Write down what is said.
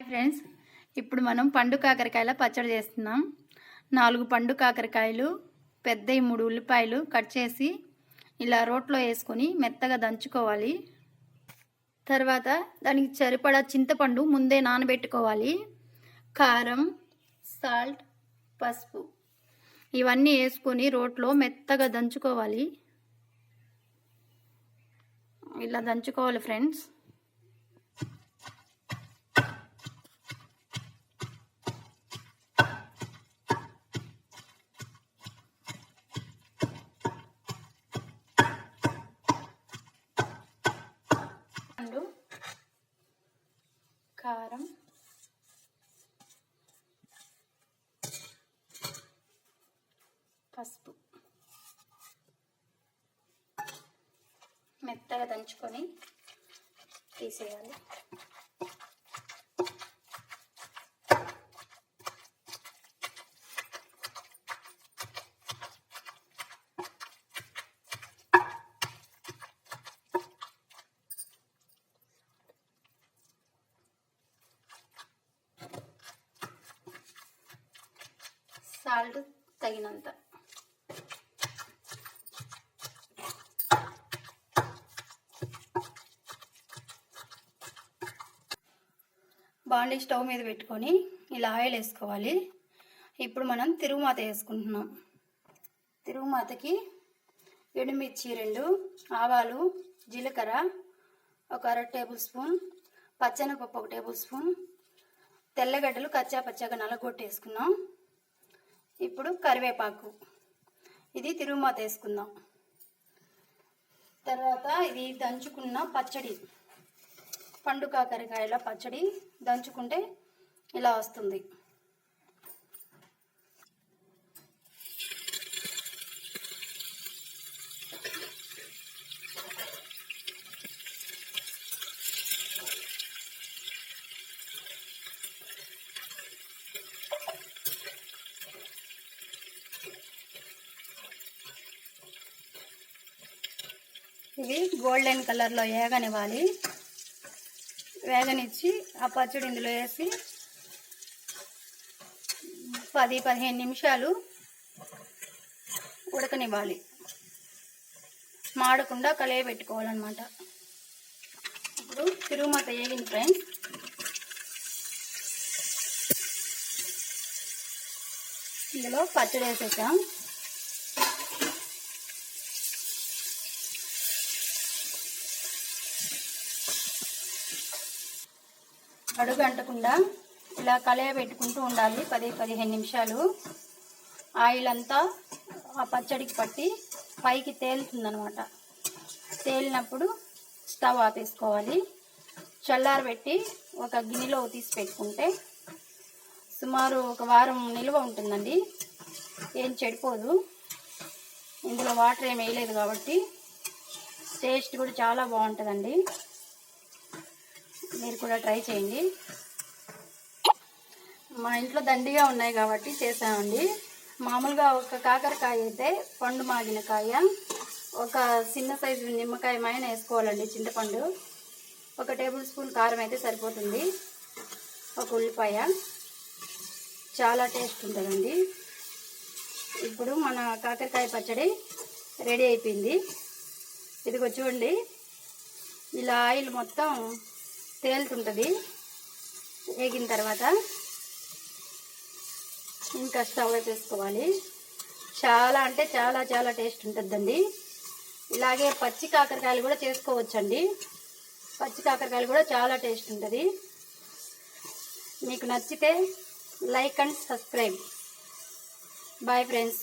Friends, ఇప్పుడు మనం పండు కాకరకాయల పచ్చడి చేస్తున్నాం. 4 పండు కాకరకాయలు, పెద్దవి 3 ఉల్లిపాయలు కట్ చేసి ఇలా రోట్లో వేసుకొని మెత్తగా దంచుకోవాలి. తర్వాత దానికి సరిపడా చింతపండు ముందే నానబెట్టుకోవాలి. కారం, సాల్ట్, పసుపు ఇవన్నీ వేసుకొని రోట్లో మెత్తగా దంచుకోవాలి. ఇలా దంచుకోవాలి ఫ్రెండ్స్. కారం, పసుపు మెత్తగా దంచుకొని తీసేయాలి. సాల్ట్ తగినంత. బాండీ స్టవ్ మీద పెట్టుకొని ఇలా ఆయిల్ వేసుకోవాలి. ఇప్పుడు మనం తిరుగుమాత వేసుకుంటున్నాం. తిరుగుమాతకి ఎండుమిర్చి 2, ఆవాలు, జీలకర్ర 1/2 టేబుల్ స్పూన్, పచ్చెనపప్పు 1 టేబుల్ స్పూన్, తెల్లగడ్డలు కచ్చా పచ్చాగా నలగొట్టేసుకున్నాం. ఇప్పుడు కరివేపాకు, ఇది తిరుగుమాత వేసుకుందాం. తర్వాత ఇది దంచుకున్న పచ్చడి, పండు కాకరకాయల పచ్చడి దంచుకుంటే ఇలా వస్తుంది. ఇది గోల్డెన్ కలర్లో వేగనివ్వాలి. వేగనిచ్చి ఆ పచ్చడి ఇందులో వేసి 10-15 నిమిషాలు ఉడకనివ్వాలి. మాడకుండా కలియబెట్టుకోవాలన్నమాట. ఇప్పుడు తిరుగుమాత వేగింది ఫ్రెండ్స్. ఇందులో పచ్చడి వేసేసాం. అడుగు అంటకుండా ఇలా కలియబెట్టుకుంటూ ఉండాలి 10-15 నిమిషాలు. ఆయిల్ అంతా ఆ పచ్చడికి పట్టి పైకి తేలుతుందనమాట. తేలినప్పుడు స్టవ్ ఆపేసుకోవాలి. చల్లారబెట్టి ఒక గిన్నెలో తీసి పెట్టుకుంటే సుమారు 1 వారం నిల్వ ఉంటుందండి. ఏం చెడిపోదు. ఇందులో వాటర్ ఏం వేయలేదు కాబట్టి టేస్ట్ కూడా చాలా బాగుంటుందండి. మీరు కూడా ట్రై చేయండి. మా ఇంట్లో దండిగా ఉన్నాయి కాబట్టి చేసామండి. మామూలుగా ఒక కాకరకాయ అయితే పండు మాగిన కాయ, ఒక చిన్న సైజు నిమ్మకాయ మైన వేసుకోవాలండి. చింతపండు 1 టేబుల్ స్పూన్ కారం అయితే సరిపోతుంది. 1 ఉల్లిపాయ, చాలా టేస్ట్ ఉంటుందండి. ఇప్పుడు మన కాకరకాయ పచ్చడి రెడీ అయిపోయింది. ఇదిగో చూడండి, ఇలా ఆయిల్ మొత్తం తేలుతుంటుంది. వేగిన తర్వాత ఇంకా స్టవ్ వేసుకోవాలి. చాలా అంటే చాలా చాలా టేస్ట్ ఉంటుందండి. ఇలాగే పచ్చి కాకరకాయలు కూడా చేసుకోవచ్చండి. పచ్చి కాకరకాయలు కూడా చాలా టేస్ట్ ఉంటుంది. మీకు నచ్చితే like and subscribe. Bye friends.